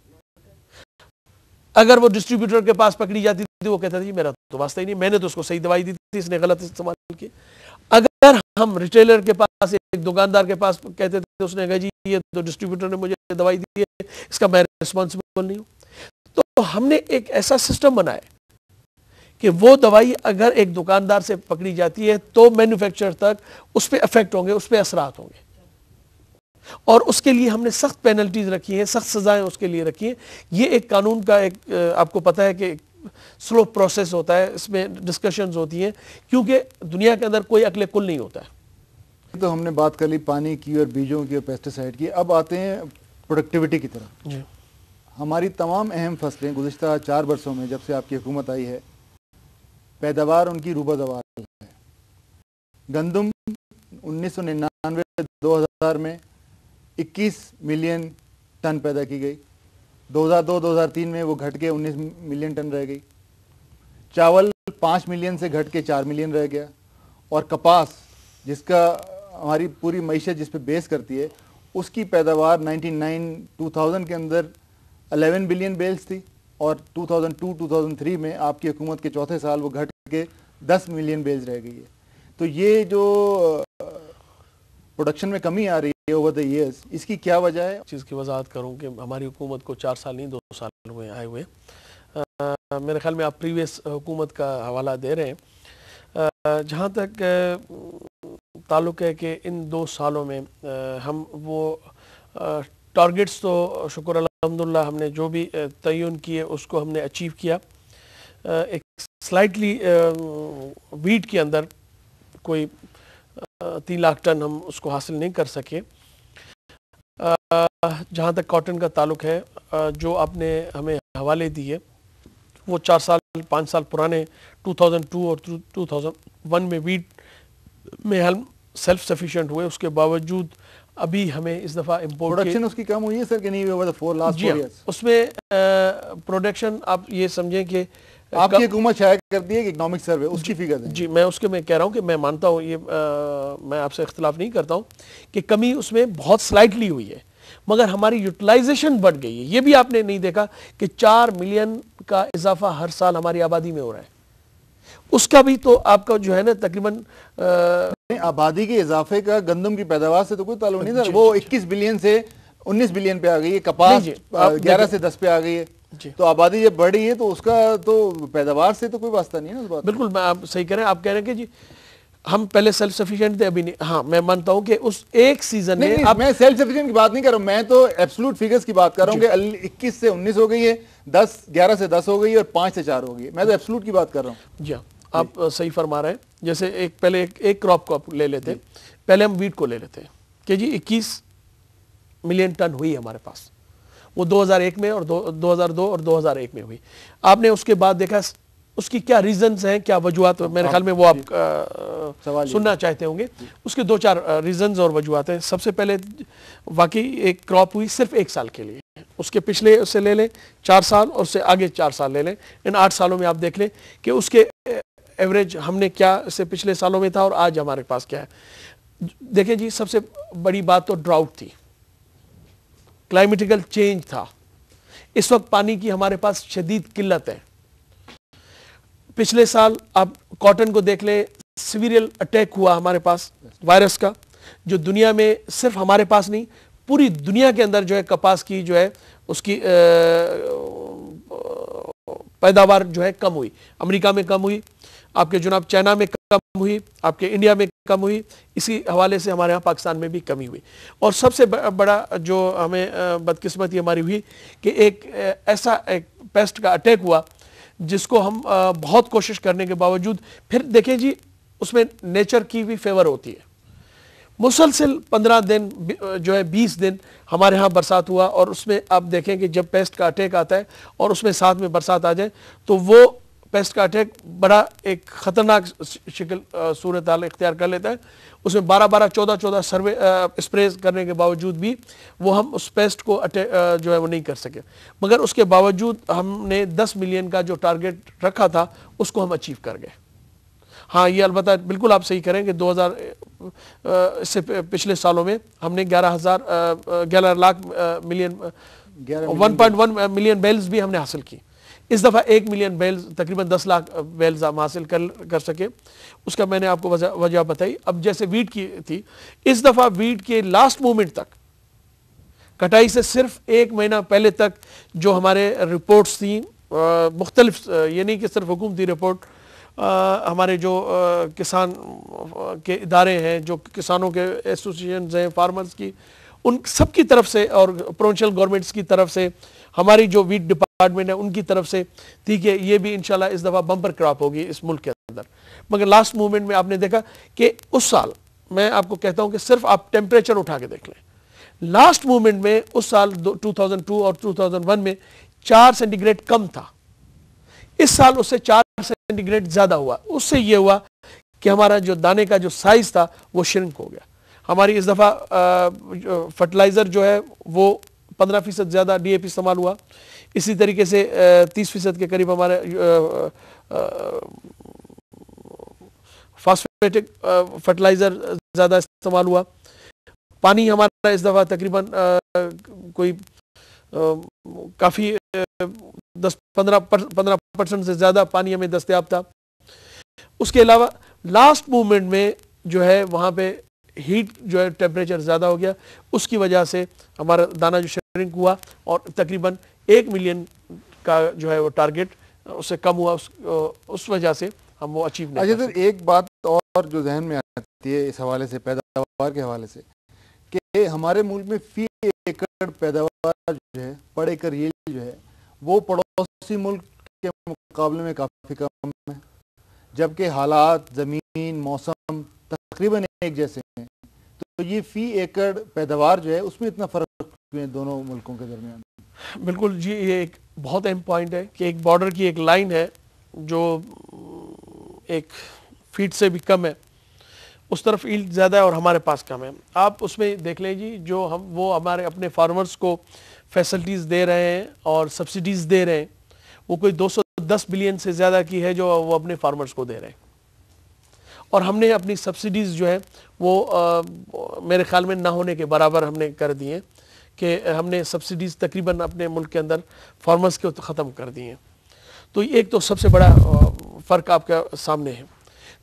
اگر وہ ڈسٹریبیوٹر کے پاس پکڑی جاتی تھی وہ کہتا تھا جی میرا تو واسطہ ہی نہیں, میں نے تو اس کو صحیح دوائی دی تھی, اس نے غلط استعمال کی. اگر ہم ریٹیلر کے پاس, ایک دکاندار کے پاس کہتے تھے, اس نے کہا جی یہ تو ڈسٹریبیوٹر نے مجھے دوائی دی ہے, اس کا میں ریسپانسبل نہیں ہوں. تو ہم نے ایک ایسا سسٹم بنایا کہ وہ دوائی اگر ایک دکاندار سے پکڑی جاتی ہے تو مینوفیکچرر تک اس پہ افیکٹ ہوں گے, اس پہ اثرات ہوں گے, اور اس کے لیے ہم نے سخت پینلٹیز رکھی ہیں, سخت سزائیں اس کے لیے رکھی ہیں. یہ ایک قانون کا ایک آپ کو پتہ ہے کہ سلو پروسیس ہوتا ہے, اس میں ڈسکشنز ہوتی ہیں, کیونکہ دنیا کے اندر کوئی عقل کل نہیں ہوتا ہے. تو ہم نے بات کر لی پانی کی اور بیجوں کی اور پیسٹیسائڈ کی. اب آتے ہیں پروڈکٹیوٹی کی طرف. جی. ہماری تمام اہم فصلیں گزشتہ 4 برسوں میں جب سے آپ کی حکومت آئی ہے, پیداوار ان کی روبہ زوال ہے. گندم 1999-2000 میں 21 ملین ٹن پیدا کی گئی. 2002-2003 میں وہ گھٹ کے 19 ملین ٹن رہ گئی. چاول 5 ملین سے گھٹ کے 4 ملین رہ گیا. اور کپاس, جس کا ہماری پوری معیشت جس پہ بیس کرتی ہے, اس کی پیداوار 2000 کے اندر 11 بلین بیلز تھی, اور 2002-2003 میں آپ کی حکومت کے چوتھے سال وہ گھٹ کے 10 ملین بیلز رہ گئی ہے. تو یہ جو پروڈکشن میں کمی آ رہی ہے اوور دی ایئرز, اس کی کیا وجہ ہے؟ چیز کی وضاحت کروں کہ ہماری حکومت کو 4 سال نہیں 2 سال ہوئے آئے ہوئے. میرے خیال میں آپ پریویس حکومت کا حوالہ دے رہے ہیں. جہاں تک تعلق ہے کہ ان 2 سالوں میں ہم وہ ٹارگٹس تو شکر الحمدللہ ہم نے جو بھی تعین کیے اس کو ہم نے اچیو کیا. ایک سلائٹلی ویٹ کے اندر کوئی 3 لاکھ ٹن ہم اس کو حاصل نہیں کر سکے. جہاں تک کاٹن کا تعلق ہے, جو آپ نے ہمیں حوالے دیے وہ 5 سال پرانے 2002 اور 2001 میں ویٹ میں ہم سیلف سفیشینٹ ہوئے. اس کے باوجود ابھی ہمیں اس دفعہ امپورٹ پروڈکشن اس کی کم ہوئی ہے سر کہ نہیں ہوئی اوور دی لاسٹ 4 ایئرز؟ اس میں پروڈکشن آپ یہ سمجھیں کہ آپ کی حکومت شائع کرتی ہے کہ اکنامک سروے اس کی فگر دیں. جی, میں اس کے میں کہہ رہا ہوں کہ میں مانتا ہوں, یہ میں آپ سے اختلاف نہیں کرتا ہوں کہ کمی اس میں بہت سلائٹلی ہوئی ہے, مگر ہماری یوٹیلائزیشن بڑھ گئی ہے. یہ بھی آپ نے نہیں دیکھا کہ 4 ملین کا اضافہ ہر سال ہماری آبادی میں ہو رہا ہے. اس کا بھی تو آپ کا جو ہے نا تقریباً آبادی کے اضافے کا گندم کی پیداوار سے تو کوئی تعلق نہیں تھا. وہ 21 بلین سے 19 بلین پہ آ گئی ہے, کپاس 11 سے 10 پہ آ گئی ہے. تو آبادی جب بڑھ رہی ہے تو اس کا تو پیداوار سے تو کوئی واسطہ نہیں ہے نا. بالکل میں آپ صحیح کہہ رہے ہیں. آپ کہہ رہے ہیں کہ جی ہم پہلے سیلف سفیشینٹ تھے, ابھی نہیں. ہاں میں مانتا ہوں کہ اس ایک سیزن میں میں سیلف سفیشینٹ کی بات نہیں کر رہا ہوں, میں تو ایبسولوٹ فگرز کی بات کر رہا ہوں کہ 21 سے 19 ہو گئی ہے, 11 سے 10 ہو گئی ہے, اور 5 سے 4 ہو گئی ہے. میں تو ایبسولوٹ کی بات کر رہا ہوں. جی آپ صحیح فرما رہے ہیں. جیسے پہلے ایک کراپ کو آپ لے لیتے, پہلے ہم ویٹ کو لے لیتے کہ جی 21 ملین ٹن ہوئی ہمارے پاس, وہ 2001 میں اور 2002 اور 2001 میں ہوئی. آپ نے اس کے بعد دیکھا اس کی کیا ریزنز ہیں, کیا وجوہات, میرے خیال میں وہ آپ سننا چاہتے ہوں گے. اس کے 2-4 ریزنز اور وجوہات ہیں. سب سے پہلے واقعی ایک کراپ ہوئی صرف 1 سال کے لیے, اس کے پچھلے اسے لے لیں 4 سال اور اس سے آگے 4 سال لے لیں, ان 8 سالوں میں آپ دیکھ لیں کہ اس کے ایوریج ہم نے کیا اس سے پچھلے سالوں میں تھا اور آج ہمارے پاس کیا ہے. دیکھیں جی سب سے بڑی بات تو ڈراؤٹ تھی, کلائمیٹیکل چینج تھا. اس وقت پانی کی ہمارے پاس شدید قلت ہے. پچھلے سال آپ کاٹن کو دیکھ لیں, سیویریل اٹیک ہوا ہمارے پاس وائرس کا, جو دنیا میں صرف ہمارے پاس نہیں پوری دنیا کے اندر جو ہے کپاس کی جو ہے اس کی پیداوار جو ہے کم ہوئی. امریکہ میں کم ہوئی, آپ کے جناب چائنا میں کم ہوئی, آپ کے انڈیا میں کم ہوئی. اسی حوالے سے ہمارے ہاں پاکستان میں بھی کمی ہوئی. اور سب سے بڑا جو ہمیں بدقسمتی ہماری ہوئی کہ ایک ایسا ایک پیسٹ کا اٹیک ہوا جس کو ہم بہت کوشش کرنے کے باوجود پھر دیکھیں جی اس میں نیچر کی بھی فیور ہوتی ہے. مسلسل 15 دن جو ہے 20 دن ہمارے ہاں برسات ہوا اور اس میں آپ دیکھیں کہ جب پیسٹ کا اٹیک آتا ہے اور اس میں ساتھ میں برسات آ جائے تو وہ پیسٹ کا اٹیک بڑا ایک خطرناک شکل صورتحال اختیار کر لیتا ہے. اس میں 12 14 سروے اسپریز کرنے کے باوجود بھی وہ ہم اس پیسٹ کو جو ہے وہ نہیں کر سکے, مگر اس کے باوجود ہم نے 10 ملین کا جو ٹارگٹ رکھا تھا اس کو ہم اچیو کر گئے. ہاں یہ البتہ بالکل آپ صحیح کریں کہ 2000 سے پچھلے سالوں میں ہم نے 11 لاکھ ملین 1.1 ملین بیلز بھی ہم نے حاصل کی. اس دفعہ 1 ملین بیلز تقریباً 10 لاکھ بیلز ہم حاصل کر سکے. اس کا میں نے آپ کو وجہ بتائی. اب جیسے ویٹ کی تھی, اس دفعہ ویٹ کے لاسٹ مومنٹ تک کٹائی سے صرف 1 مہینہ پہلے تک جو ہمارے رپورٹس تھیں مختلف, یہ نہیں کہ صرف حکومتی رپورٹ, ہمارے جو کسان کے ادارے ہیں, جو کسانوں کے ایسوسیشنز ہیں فارمرز کی, ان سب کی طرف سے اور پروونشل گورنمنٹس کی طرف سے, ہماری جو ویٹ ڈپارٹمنٹ ہے ان کی طرف سے تھی کہ یہ بھی انشاءاللہ اس دفعہ بمپر کراپ ہوگی اس ملک کے اندر. مگر لاسٹ مومنٹ میں آپ نے دیکھا کہ اس سال, میں آپ کو کہتا ہوں کہ صرف آپ ٹیمپریچر اٹھا کے دیکھ لیں, لاسٹ مومنٹ میں اس سال 2002 اور 2001 میں 4 سینٹی گریڈ کم تھا. اس سال اس سے 4 سینٹی گریڈ زیادہ ہوا. اس سے یہ ہوا کہ ہمارا جو دانے کا جو سائز تھا وہ شرنک ہو گیا. ہماری اس دفعہ فرٹیلائزر جو ہے وہ 15% زیادہ ڈی اے پی استعمال ہوا. اسی طریقے سے 30% کے قریب ہمارے فاسفیٹک فرٹیلائزر زیادہ استعمال ہوا. پانی ہمارا اس دفعہ تقریباً کوئی کافی 10-15% سے زیادہ پانی ہمیں دستیاب تھا. اس کے علاوہ لاسٹ مومنٹ میں جو ہے وہاں پہ ہیٹ جو ہے ٹیمپریچر زیادہ ہو گیا, اس کی وجہ سے ہمارا دانہ جو شرنک ہوا اور تقریباً 1 ملین کا جو ہے وہ ٹارگٹ اس سے کم ہوا. اس وجہ سے ہم وہ اچیو نہیں کر سکتے. ایک بات اور جو ذہن میں آتی ہے اس حوالے سے, پیداوار کے حوالے سے, کہ ہمارے ملک میں فی ایکڑ پیداوار جو ہے, پر ایکڑ ییلڈ جو ہے, وہ پڑوسی ملک کے مقابلے میں کافی کم ہے, جبکہ حالات, زمین, موسم تقریباً ایک جیسے ہیں. تو یہ فی ایکڑ پیداوار جو ہے اس میں اتنا فرق ہے دونوں ملکوں کے درمیان. بالکل جی, یہ ایک بہت اہم پوائنٹ ہے کہ ایک بارڈر کی ایک لائن ہے جو ایک فیٹ سے بھی کم ہے, اس طرف ایلڈ زیادہ ہے اور ہمارے پاس کم ہے. آپ اس میں دیکھ لیں جی, جو وہ ہمارے اپنے فارمرز کو فیسلٹیز دے رہے ہیں اور سبسڈیز دے رہے ہیں, وہ کوئی 210 بلین سے زیادہ کی ہے جو وہ اپنے فارمرز کو دے رہے ہیں. اور ہم نے اپنی سبسڈیز جو ہیں وہ میرے خیال میں نہ ہونے کے برابر ہم نے کر دی ہیں, کہ ہم نے سبسڈیز تقریباً اپنے ملک کے اندر فارمرز کے ختم کر دی ہیں. تو ایک تو سب سے بڑا فرق آپ کے سامنے ہے.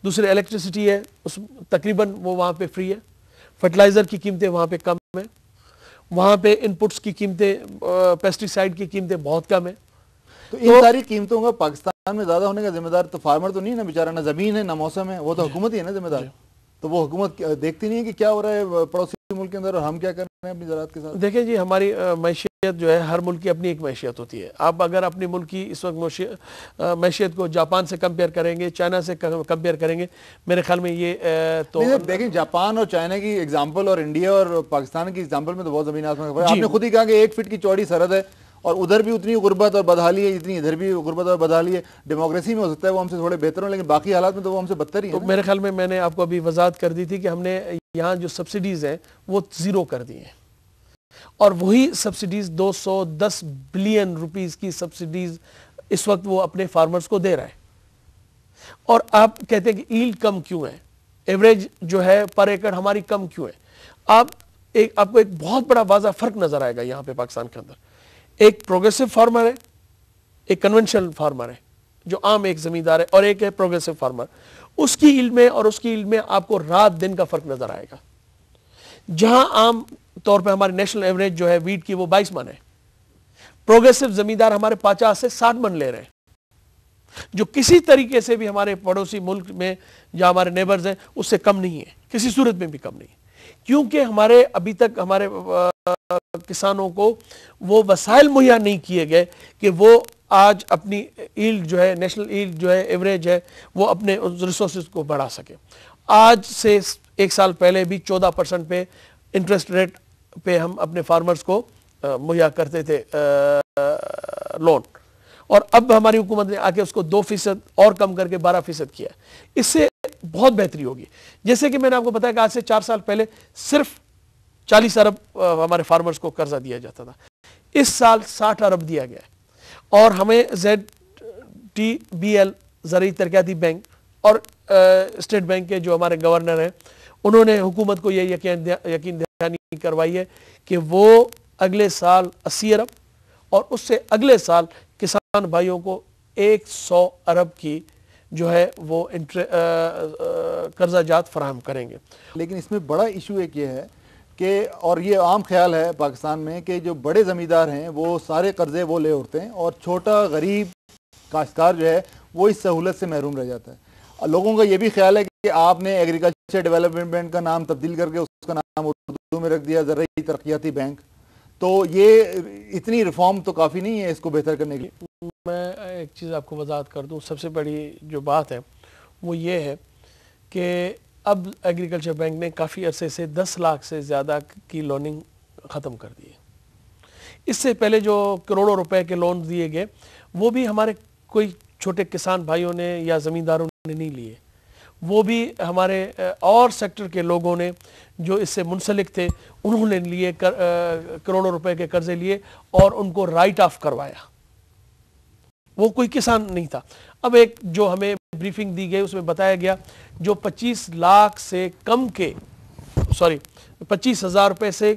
دوسرے الیکٹریسٹی ہے, اس تقریباً وہ وہاں پہ فری ہے. فرٹیلائزر کی قیمتیں وہاں پہ کم ہیں, وہاں پہ ان پٹس کی قیمتیں, پیسٹی سائڈ کی قیمتیں بہت کم ہیں. تو ان ساری قیمتوں کا پاکستان میں زیادہ ہونے کا ذمہ دار تو فارمر تو نہیں نا بیچارہ, نہ زمین ہے نہ موسم ہے, وہ تو حکومت ہی ہے نا ذمہ دار. تو وہ حکومت دیکھتی نہیں ہے کہ کیا ہو رہا ہے پڑوسی ملک کے اندر اور ہم کیا کر رہے ہیں اپنی زراعت کے ساتھ. دیکھیں جی, ہماری معیشت جو ہے, ہر ملک کی اپنی ایک معیشت ہوتی ہے. آپ اگر اپنی ملک کی اس وقت معیشت کو جاپان سے کمپیئر کریں گے, چائنا سے کمپیئر کریں گے, میرے خیال میں یہ تو دیکھیں جاپان اور چائنا کی ایگزامپل اور انڈیا اور پاکستان کی ایگزامپل میں تو بہت زمین آسمان کا فرق ہے. آپ نے خود ہی کہا کہ 1 فٹ کی چوڑی سرحد ہے اور ادھر بھی اتنی غربت اور بدحالی ہے جتنی ادھر بھی غربت اور بدحالی ہے. ڈیموکریسی میں ہو سکتا ہے وہ ہم سے تھوڑے بہتر ہوں, لیکن باقی حالات میں تو وہ ہم سے بدتر ہی ہیں. تو میرے خیال میں نے آپ کو ابھی وضاحت کر دی تھی کہ ہم نے یہاں جو سبسڈیز ہیں وہ 0 کر دی ہیں, اور وہی سبسڈیز 210 بلین روپیز کی سبسڈیز اس وقت وہ اپنے فارمرز کو دے رہا ہے. اور آپ کہتے ہیں کہ ایلڈ کم کیوں ہے, ایوریج جو ہے پر ایکڑ ہماری کم کیوں ہے. آپ کو ایک بہت بڑا واضح فرق نظر آئے گا یہاں پہ پاکستان کے اندر. ایک پروگریسو فارمر ہے, ایک کنونشنل فارمر ہے جو عام ایک زمیندار ہے, اور ایک ہے پروگریسو فارمر. اس کی علم میں اور اس کی علم میں آپ کو رات دن کا فرق نظر آئے گا. جہاں عام طور پہ ہماری نیشنل ایوریج جو ہے ویٹ کی وہ 22 من ہے, پروگریسو زمیندار ہمارے 50 سے 60 من لے رہے ہیں, جو کسی طریقے سے بھی ہمارے پڑوسی ملک میں یا ہمارے نیبرز ہیں اس سے کم نہیں ہے, کسی صورت میں بھی کم نہیں ہے. کیونکہ ہمارے ابھی تک ہمارے کسانوں کو وہ وسائل مہیا نہیں کیے گئے کہ وہ آج اپنی ایلڈ جو ہے نیشنل ایلڈ جو ہے ایوریج ہے وہ اپنے ریسورسز کو بڑھا سکے. آج سے 1 سال پہلے بھی 14% پہ انٹرسٹ ریٹ پہ ہم اپنے فارمرز کو مہیا کرتے تھے لون, اور اب ہماری حکومت نے آ کے اس کو 2% اور کم کر کے 12% کیا ہے. اس سے بہت بہتری ہوگی. جیسے کہ میں نے آپ کو بتایا کہ آج سے 4 سال پہلے صرف 40 ارب ہمارے فارمرز کو قرضہ دیا جاتا تھا, اس سال 60 ارب دیا گیا ہے. اور ہمیں ZTBL زرعی ترقیاتی بینک اور اسٹیٹ بینک کے جو ہمارے گورنر ہیں انہوں نے حکومت کو یہ یقین دہانی کروائی ہے کہ وہ اگلے سال 80 ارب اور اس سے اگلے سال کسان بھائیوں کو 100 ارب کی جو ہے وہ قرضہ جات فراہم کریں گے. لیکن اس میں بڑا ایشو ایک یہ ہے کہ, اور یہ عام خیال ہے پاکستان میں, کہ جو بڑے زمیندار ہیں وہ سارے قرضے وہ لے اٹھتے ہیں اور چھوٹا غریب کاشتکار جو ہے وہ اس سہولت سے محروم رہ جاتا ہے. لوگوں کا یہ بھی خیال ہے کہ آپ نے ایگریکلچر ڈیولپمنٹ بینک کا نام تبدیل کر کے اس کا نام اردو میں رکھ دیا زرعی ترقیاتی بینک, تو یہ اتنی ریفارم تو کافی نہیں ہے اس کو بہتر کرنے کے لیے. میں ایک چیز آپ کو وضاحت کر دوں. سب سے بڑی جو بات ہے وہ یہ ہے کہ اب ایگریکلچر بینک نے کافی عرصے سے 10 لاکھ سے زیادہ کی لوننگ ختم کر دی ہے. اس سے پہلے جو کروڑوں روپے کے لون دیے گئے وہ بھی ہمارے کوئی چھوٹے کسان بھائیوں نے یا زمینداروں نے نہیں لیے, وہ بھی ہمارے اور سیکٹر کے لوگوں نے جو اس سے منسلک تھے انہوں نے لیے کروڑوں روپے کے قرضے لیے اور ان کو رائٹ آف کروایا. وہ کوئی کسان نہیں تھا. اب ایک جو ہمیں بریفنگ دی گئی اس میں بتایا گیا جو 25 لاکھ سے کم کے 25,000 روپے سے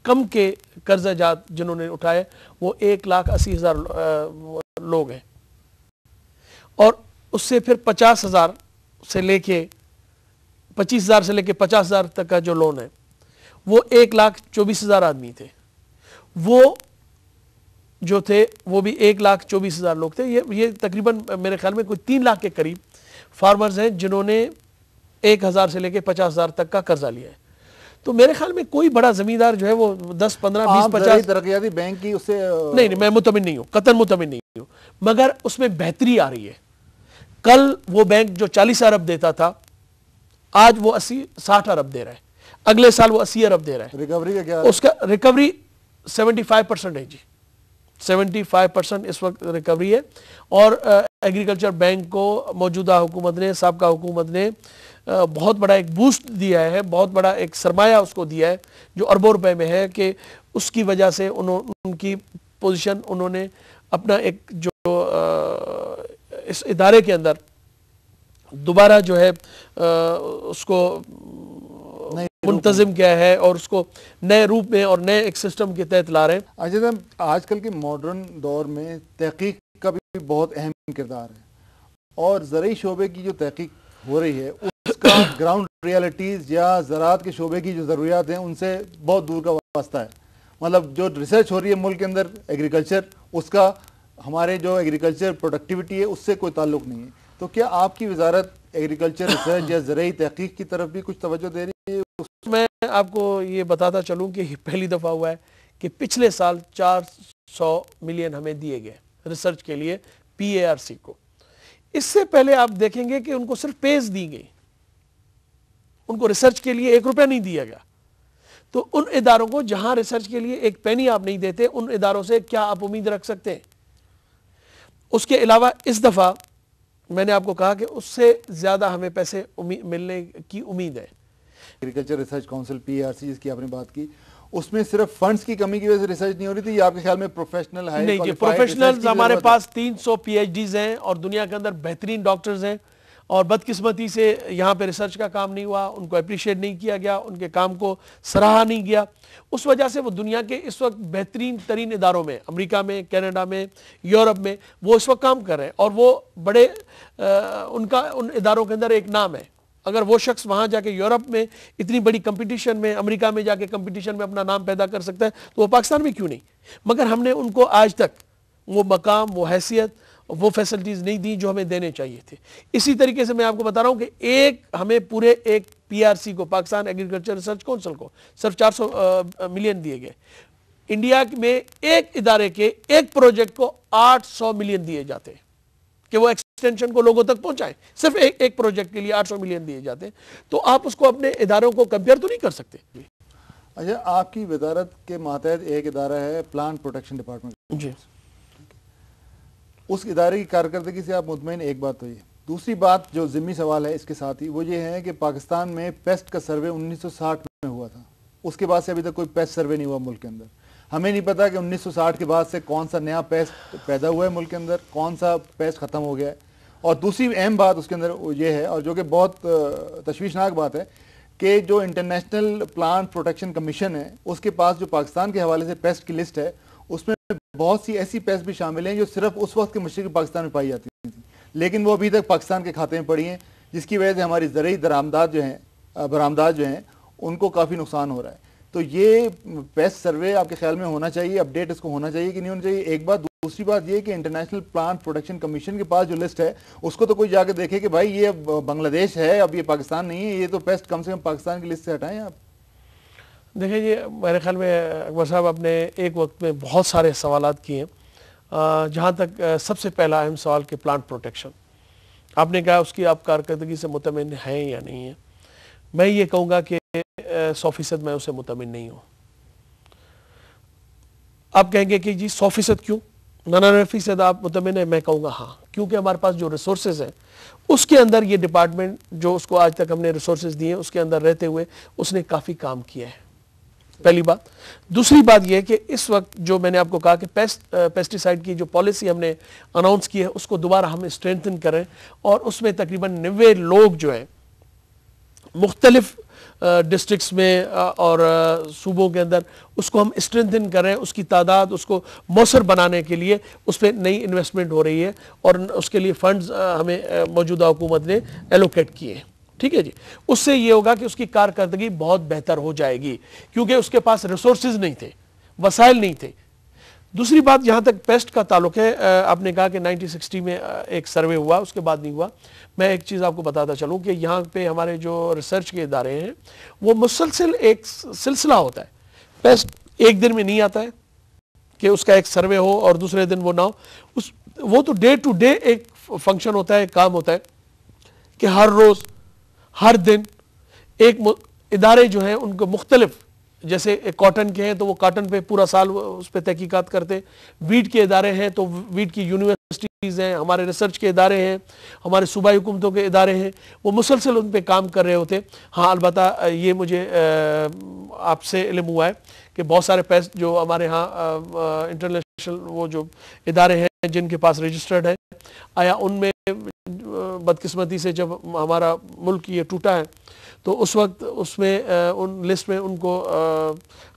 کم کے قرضہ جات جنہوں نے اٹھائے وہ 1,80,000 لوگ ہیں, اور اس سے پھر 50,000 سے لے کے 25,000 سے لے کے 50,000 تک کا جو لون ہے وہ 1,24,000 آدمی تھے. وہ جو تھے وہ بھی 1,24,000 لوگ تھے. یہ تقریباً میرے خیال میں کوئی 3 لاکھ کے قریب فارمرز ہیں جنہوں نے 1,000 سے لے کے 50,000 تک کا قرضہ لیا ہے. تو میرے خیال میں کوئی بڑا زمیندار جو ہے وہ 10 15 20 50 ترقیاتی بینک کی اس سے نہیں میں مطمئن نہیں ہوں, قطعاً مطمئن نہیں ہوں, مگر اس میں بہتری آ رہی ہے. کل وہ بینک جو 40 ارب دیتا تھا آج وہ 60 ارب دے رہا ہے, اگلے سال وہ 80 ارب دے رہا ہے. ریکوری کا کیا, اس کا ریکوری 75% ہے جی, 75% اس وقت ریکوری ہے. اور ایگریکلچر بینک کو موجودہ حکومت نے, سابقہ حکومت نے بہت بڑا ایک بوسٹ دیا ہے, بہت بڑا ایک سرمایہ اس کو دیا ہے جو اربوں روپے میں ہے, کہ اس کی وجہ سے ان کی پوزیشن انہوں نے اپنا ایک جو اس ادارے کے اندر دوبارہ جو ہے اس کو منتظم کیا ہے اور اس کو نئے روپ میں اور نئے ایک سسٹم کے تحت لا رہے ہیں. اچھا, آج کل کے ماڈرن دور میں تحقیق کا بھی بہت اہم کردار ہے, اور زرعی شعبے کی جو تحقیق ہو رہی ہے اس کا گراؤنڈ ریالٹیز یا زراعت کے شعبے کی جو ضروریات ہیں ان سے بہت دور کا واسطہ ہے. مطلب جو ریسرچ ہو رہی ہے ملک کے اندر ایگریکلچر, اس کا ہمارے جو ایگریکلچر پروڈکٹیوٹی ہے اس سے کوئی تعلق نہیں ہے. تو کیا آپ کی وزارت ایگریکلچر ریسرچ یا زرعی تحقیق کی طرف بھی کچھ توجہ دے رہی ہے؟ میں آپ کو یہ بتاتا چلوں کہ پہلی دفعہ ہوا ہے کہ پچھلے سال 400 ملین ہمیں دیے گئے ریسرچ کے لیے PARC کو. اس سے پہلے آپ دیکھیں گے کہ ان کو صرف پیز دی گئی, ان کو ریسرچ کے لیے 1 روپیہ نہیں دیا گیا. تو ان اداروں کو جہاں ریسرچ کے لیے 1 پینی آپ نہیں دیتے, ان اداروں سے کیا آپ امید رکھ سکتے ہیں؟ اس کے علاوہ اس دفعہ میں نے آپ کو کہا کہ اس سے زیادہ ہمیں پیسے ملنے کی امید ہے. ایگریکلچر ریسرچ کونسل PARC جس کی آپ نے بات کی, اس میں صرف فنڈز کی کمی کی وجہ سے ریسرچ نہیں ہو رہی تھی, یا آپ کے خیال میں پروفیشنل ہے؟ نہیں جی, پروفیشنلز ہمارے پاس 300 PhDs ہیں اور دنیا کے اندر بہترین ڈاکٹرز ہیں, اور بدقسمتی سے یہاں پہ ریسرچ کا کام نہیں ہوا, ان کو اپریشیٹ نہیں کیا گیا, ان کے کام کو سراہا نہیں گیا. اس وجہ سے وہ دنیا کے اس وقت بہترین ترین اداروں میں, امریکہ میں, کینیڈا میں, یورپ میں وہ اس وقت کام کر رہے ہیں, اور وہ بڑے ان اداروں کے اندر ایک نام ہے. اگر وہ شخص وہاں جا کے یورپ میں اتنی بڑی کمپٹیشن میں, امریکہ میں جا کے کمپٹیشن میں اپنا نام پیدا کر سکتا ہے تو وہ پاکستان میں کیوں نہیں؟ مگر ہم نے ان کو آج تک وہ مقام, وہ حیثیت, وہ فیسلٹیز نہیں دی جو ہمیں دینے چاہیے تھے. اسی طریقے سے میں آپ کو بتا رہا ہوں کہ ہمیں پورے PRC کو, پاکستان ایگریکلچر ریسرچ کونسل کو صرف 400 ملین دیے گئے. انڈیا میں ایک ادارے کے ایک پروجیکٹ کو 800 ملین دیے جاتے ہیں کہ وہ ایکسٹینشن کو لوگوں تک پہنچائیں. صرف ایک پروجیکٹ کے لیے 800 ملین دیے جاتے ہیں. تو آپ اس کو اپنے اداروں کو کمپیئر تو نہیں کر سکتے. اچھا, آپ کی وزارت کے ماتحت ایک ادارہ ہے پلانٹ پروٹیکشن ڈپارٹمنٹ. جی, اس ادارے کی کارکردگی سے آپ مطمئن؟ ایک بات تو یہ. دوسری بات جو ضمنی سوال ہے اس کے ساتھ ہی, وہ یہ ہے کہ پاکستان میں پیسٹ کا سروے 1960 میں ہوا تھا. اس کے بعد سے ابھی تک کوئی پیسٹ سروے نہیں ہوا ملک کے اندر. ہمیں نہیں پتا کہ 1960 کے بعد سے کون سا نیا پیسٹ پیدا ہوا ہے ملک کے اندر, کون سا پیسٹ ختم ہو گیا ہے. اور دوسری اہم بات اس کے اندر یہ ہے, اور جو کہ بہت تشویشناک بات ہے, کہ جو انٹرنیشنل پلانٹ پروٹیکشن کمیشن ہے اس کے پاس جو پاکستان کے حوالے سے پیسٹ کی لسٹ ہے, اس میں بہت سی ایسی پیسٹ بھی شامل ہیں جو صرف اس وقت کے مشرقی پاکستان میں پائی جاتی تھی, لیکن وہ ابھی تک پاکستان کے کھاتے میں پڑی ہیں, جس کی وجہ سے ہماری زرعی درآمدات جو ہیں, برآمدات جو ہیں, ان کو کافی نقصان ہو رہا ہے. تو یہ پیسٹ سروے آپ کے خیال میں ہونا چاہیے, اپڈیٹ اس کو ہونا چاہیے کہ نہیں ہونا چاہیے؟ ایک بات. دوسری بات یہ کہ انٹرنیشنل پلانٹ پروٹیکشن کمیشن کے پاس جو لسٹ ہے اس کو تو کوئی جا کے دیکھے کہ بھائی یہ بنگلہ دیش ہے, اب یہ پاکستان نہیں ہے, یہ تو پیسٹ کم سے کم پاکستان کی لسٹ سے ہٹائیں آپ. دیکھیں جی, میرے خیال میں اکبر صاحب آپ نے ایک وقت میں بہت سارے سوالات کیے ہیں. جہاں تک سب سے پہلا اہم سوال کہ پلانٹ پروٹیکشن, آپ نے کہا اس کی آپ کارکردگی سے مطمئن ہیں یا نہیں ہیں. میں یہ کہوں گا کہ 100% میں اسے مطمئن نہیں ہوں. آپ کہیں گے کہ جی 100% کیوں, 99% آپ مطمئن ہیں؟ میں کہوں گا ہاں, کیونکہ ہمارے پاس جو ریسورسز ہیں اس کے اندر یہ ڈپارٹمنٹ جو اس کو آج تک ہم نے ریسورسز دیے اس کے اندر رہتے ہوئے اس نے کافی کام کیا ہے, پہلی بات. دوسری بات یہ کہ اس وقت جو میں نے آپ کو کہا کہ پیسٹیسائڈ کی جو پالیسی ہم نے اناؤنس کی ہے اس کو دوبارہ ہم اسٹرینتھن کریں, اور اس میں تقریباً 90 لوگ جو ہیں مختلف ڈسٹرکٹس میں اور صوبوں کے اندر اس کو ہم اسٹرینتھن کر رہے ہیں. اس کی تعداد اس کو مؤثر بنانے کے لیے اس پہ نئی انویسٹمنٹ ہو رہی ہے, اور اس کے لیے فنڈز ہمیں موجودہ حکومت نے ایلوکیٹ کیے ہیں. ٹھیک ہے جی. اس سے یہ ہوگا کہ اس کی کارکردگی بہت بہتر ہو جائے گی, کیونکہ اس کے پاس ریسورسز نہیں تھے, وسائل نہیں تھے. دوسری بات جہاں تک پیسٹ کا تعلق ہے, آپ نے کہا کہ 1960 میں ایک سروے ہوا, اس کے بعد نہیں ہوا. میں ایک چیز آپ کو بتاتا چلوں کہ یہاں پہ ہمارے جو ریسرچ کے ادارے ہیں وہ مسلسل ایک سلسلہ ہوتا ہے. پیسٹ ایک دن میں نہیں آتا ہے کہ اس کا ایک سروے ہو اور دوسرے دن وہ نہ ہو. وہ تو ڈے ٹو ڈے ایک فنکشن ہوتا ہے, کام ہوتا ہے کہ ہر روز ہر دن ایک ادارے جو ہیں ان کو مختلف, جیسے کاٹن کے ہیں تو وہ کاٹن پہ پورا سال اس پہ تحقیقات کرتے, ویٹ کے ادارے ہیں تو ویٹ کی یونیورسٹیز ہیں, ہمارے ریسرچ کے ادارے ہیں, ہمارے صوبائی حکومتوں کے ادارے ہیں, وہ مسلسل ان پہ کام کر رہے ہوتے. ہاں البتہ یہ مجھے آپ سے علم ہوا ہے کہ بہت سارے پیسٹ جو ہمارے ہاں انٹرنیشنل وہ جو ادارے ہیں جن کے پاس رجسٹرڈ ہے, آیا ان میں بدقسمتی سے جب ہمارا ملک یہ ٹوٹا ہے تو اس وقت اس میں ان لسٹ میں ان کو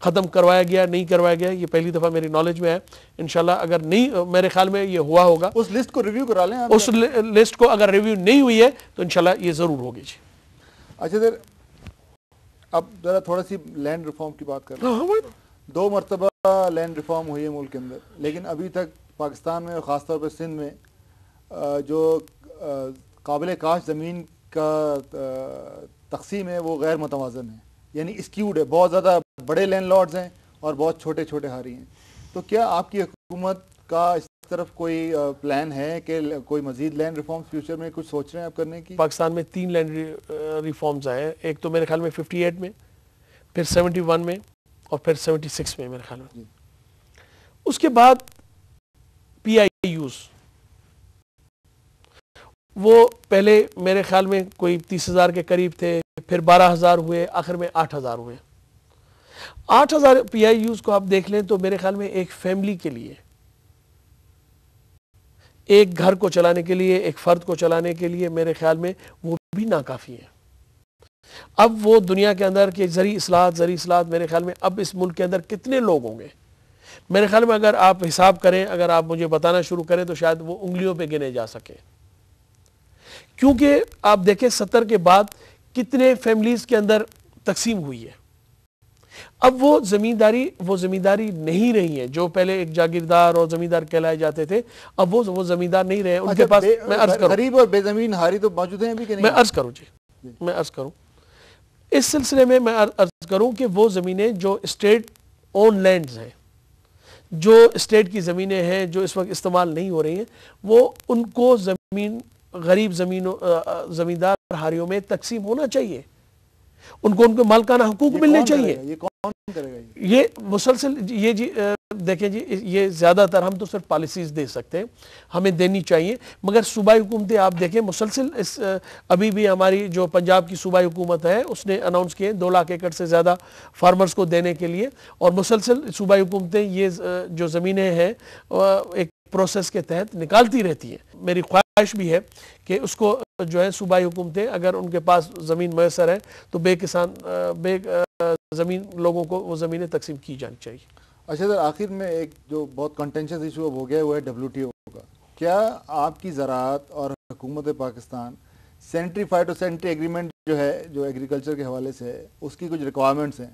ختم کروایا گیا, نہیں کروایا گیا, یہ پہلی دفعہ میری نالج میں ہے. انشاءاللہ اگر نہیں, میرے خیال میں یہ ہوا ہوگا, اس لسٹ کو ریویو کرا لیں. اس لسٹ کو اگر ریویو نہیں ہوئی ہے تو انشاءاللہ یہ ضرور ہوگی. جی اچھا سر, اب ذرا تھوڑا سی لینڈ ریفارم کی بات کر لیں. 2 مرتبہ لینڈ ریفارم ہوئی ہے ملک کے اندر, لیکن ابھی تک پاکستان میں اور خاص طور پہ سندھ میں جو قابل کاشت زمین کا تقسیم ہے وہ غیر متوازن ہے, یعنی اسکیوڈ ہے. بہت زیادہ بڑے لینڈ لارڈز ہیں اور بہت چھوٹے چھوٹے ہاری ہیں. تو کیا آپ کی حکومت کا اس طرف کوئی پلان ہے کہ کوئی مزید لینڈ ریفارمز فیوچر میں کچھ سوچ رہے ہیں آپ کرنے کی؟ پاکستان میں 3 لینڈ ریفارمز آئے ہیں, ایک تو میرے خیال میں 58 میں, پھر 71 میں, اور پھر 76 میں میرے خیال میں. اس کے بعد پی آئی یوز وہ پہلے میرے خیال میں کوئی 30,000 کے قریب تھے, پھر 12,000 ہوئے, آخر میں 8,000 ہوئے. 8,000 پی آئی یوز کو آپ دیکھ لیں تو میرے خیال میں ایک فیملی کے لیے, ایک گھر کو چلانے کے لیے, ایک فرد کو چلانے کے لیے میرے خیال میں وہ بھی ناکافی ہے. اب وہ دنیا کے اندر کہ زرعی اصلاحات میرے خیال میں اب اس ملک کے اندر کتنے لوگ ہوں گے, میرے خیال میں اگر آپ حساب کریں, اگر آپ مجھے بتانا شروع کریں تو شاید وہ انگلیوں پہ گنے جا سکے. کیونکہ آپ دیکھیں 70 کے بعد کتنے فیملیز کے اندر تقسیم ہوئی ہے. اب وہ زمینداری نہیں رہی ہے جو پہلے ایک جاگیردار اور زمیندار کہلائے جاتے تھے, اب وہ زمیندار نہیں رہے. ان کے پاس میں عرض کروں, غریب اور بے زمین ہاری تو موجود ہیں ابھی کہ نہیں؟ میں عرض کروں اس سلسلے میں, میں عرض کروں کہ وہ زمینیں جو اسٹیٹ اون لینڈز ہیں, جو اسٹیٹ کی زمینیں ہیں جو اس وقت استعمال نہیں ہو رہی ہیں وہ ان کو غریب زمیندار ہاریوں میں تقسیم ہونا چاہیے، ان کو مالکانہ حقوق ملنے چاہیے۔ یہ کون کرے گا؟ یہ مسلسل یہ جی دیکھیں جی، یہ زیادہ تر ہم تو صرف پالیسیز دے سکتے ہیں، ہمیں دینی چاہیے، مگر صوبائی حکومتیں آپ دیکھیں مسلسل ابھی بھی ہماری جو پنجاب کی صوبائی حکومت ہے اس نے اناؤنس کیے 2 لاکھ ایکڑ سے زیادہ فارمرز کو دینے کے لیے، اور مسلسل صوبائی حکومتیں یہ جو زمینیں ہیں ایک پروسیس کے تحت نکالتی رہتی ہیں۔ میری خواہش بھی ہے کہ اس کو جو ہے صوبائی حکومتیں اگر ان کے پاس زمین میسر ہے تو بے زمین لوگوں کو وہ زمینیں تقسیم کی جانی چاہیے۔ اچھا سر، آخر میں ایک جو بہت کنٹینشس ایشو اب ہو گیا وہ ہے WTO کا۔ کیا آپ کی زراعت اور حکومت Pakistan sanitary phyto sanitary agreement جو ہے جو ایگریکلچر کے حوالے سے ہے اس کی کچھ ریکوائرمنٹس ہیں،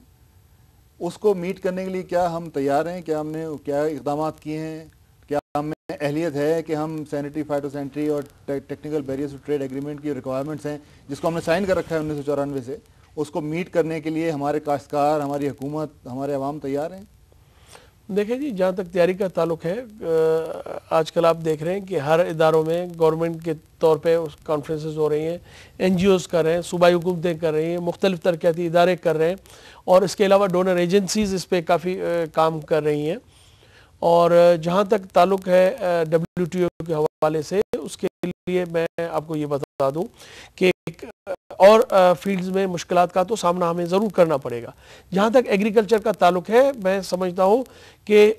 اس کو میٹ کرنے کے لیے کیا ہم تیار ہیں؟ کیا ہم نے کیا اقدامات کیے ہیں؟ کیا ہمیں اہلیت ہے کہ ہم سینٹری فائٹو سینٹری اور technical barriers to trade agreement کی ریکوائرمنٹس ہیں جس کو ہم نے سائن کر رکھا ہے 1994 سے، اس کو میٹ کرنے کے لیے ہمارے کاشتکار، ہماری حکومت، ہمارے عوام تیار ہیں؟ دیکھیں جی، جہاں تک تیاری کا تعلق ہے آج کل آپ دیکھ رہے ہیں کہ ہر اداروں میں گورنمنٹ کے طور پہ کانفرنسز ہو رہی ہیں، NGOs کر رہے ہیں، صوبائی حکومتیں کر رہی ہیں، مختلف ترقیاتی ادارے کر رہے ہیں، اور اس کے علاوہ ڈونر ایجنسیز اس پہ کافی کام کر رہی ہیں۔ اور جہاں تک تعلق ہے WTO کے حوالے سے، اس کے لیے میں آپ کو یہ بتا دوں کہ اور فیلڈز میں مشکلات کا تو سامنا ہمیں ضرور کرنا پڑے گا۔ جہاں تک ایگریکلچر کا تعلق ہے، میں سمجھتا ہوں کہ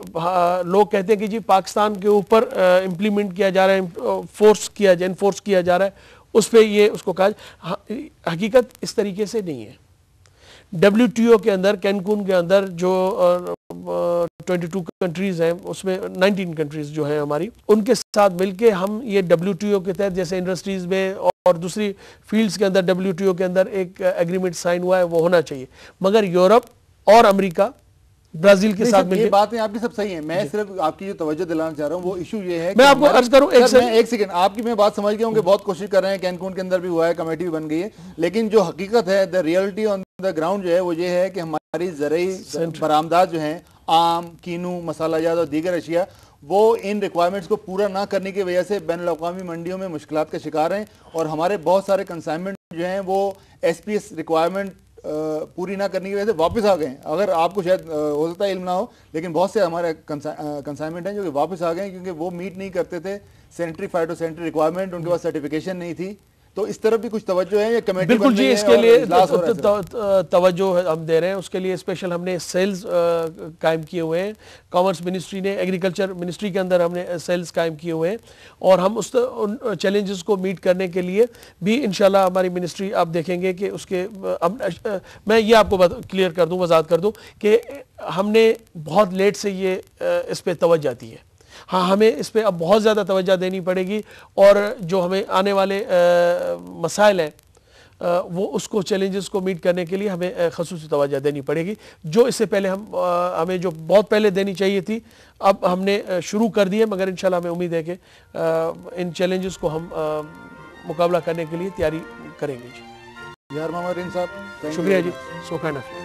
لوگ کہتے ہیں کہ جی پاکستان کے اوپر امپلیمنٹ کیا جا رہا ہے، انفورس کیا جا رہا ہے، اس پہ یہ اس کو کہا، حقیقت اس طریقے سے نہیں ہے۔ WTO کے اندر، کینکون کے اندر جو 22 کنٹریز ہیں اس میں 19 کنٹریز جو ہیں ہماری، ان کے ساتھ مل کے ہم یہ WTO کے تحت جیسے انڈسٹریز میں اور دوسری فیلڈز کے اندر WTO کے اندر ایک ایگریمنٹ سائن ہوا ہے، وہ ہونا چاہیے، مگر یورپ اور امریکہ برازیل کے ساتھ مل کے، یہ باتیں آپ کی سب صحیح ہیں، میں صرف آپ کی جو توجہ دلانا چاہ رہا ہوں وہ ایشو یہ ہے، میں آپ کو عرض کروں ایک سیکنڈ، آپ کی میں بات سمجھ گیا ہوں کہ بہت کوشش کر رہے ہیں، کینکون کے اندر بھی ہوا ہے، کمیٹی بھی بن گئی ہے، لیکن جو حقیقت ہے the reality on the ground جو ہے وہ یہ ہے کہ ہماری زرعی برآمدات جو ہیں، آم، کینو، مسالہ جات اور دیگر اشیاء، وہ ان ریکوائرمنٹس کو پورا نہ کرنے کی وجہ سے بین الاقوامی منڈیوں میں مشکلات کا شکار ہیں، اور ہمارے بہت سارے کنسائنمنٹ جو ہیں وہ SPS ریکوائرمنٹ پوری نہ کرنے کی وجہ سے واپس آ گئے ہیں۔ اگر آپ کو شاید ہو سکتا ہے علم نہ ہو، لیکن بہت سے ہمارے کنسائنمنٹ ہیں جو کہ واپس آ گئے ہیں کیونکہ وہ میٹ نہیں کرتے تھے سینٹری فائٹو سینٹری ریکوائرمنٹ، ان کے پاس سرٹیفکیشن نہیں تھی۔ تو اس طرف بھی کچھ توجہ ہے، یہ کمیٹی بالکل جی، اس کے لیے توجہ ہم دے رہے ہیں، اس کے لیے اسپیشل ہم نے سیلز قائم کیے ہوئے ہیں، کامرس منسٹری نے، ایگریکلچر منسٹری کے اندر ہم نے سیلز قائم کیے ہوئے ہیں، اور ہم ان چیلنجز کو میٹ کرنے کے لیے بھی انشاءاللہ ہماری منسٹری آپ دیکھیں گے کہ اس کے میں یہ آپ کو کلیئر کر دوں، وضاحت کر دوں کہ ہم نے بہت لیٹ سے یہ اس پہ توجہ دی ہے۔ ہاں، ہمیں اس پہ اب بہت زیادہ توجہ دینی پڑے گی، اور جو ہمیں آنے والے مسائل ہیں وہ اس کو چیلنجز کو میٹ کرنے کے لیے ہمیں خصوصی توجہ دینی پڑے گی، جو اس سے پہلے ہمیں جو بہت پہلے دینی چاہیے تھی، اب ہم نے شروع کر دی ہے، مگر انشاءاللہ ہمیں امید ہے کہ ان چیلنجز کو ہم مقابلہ کرنے کے لیے تیاری کریں گے۔ جی یار محمد رین صاحب، شکریہ جی، سو کائنڈ آف یو۔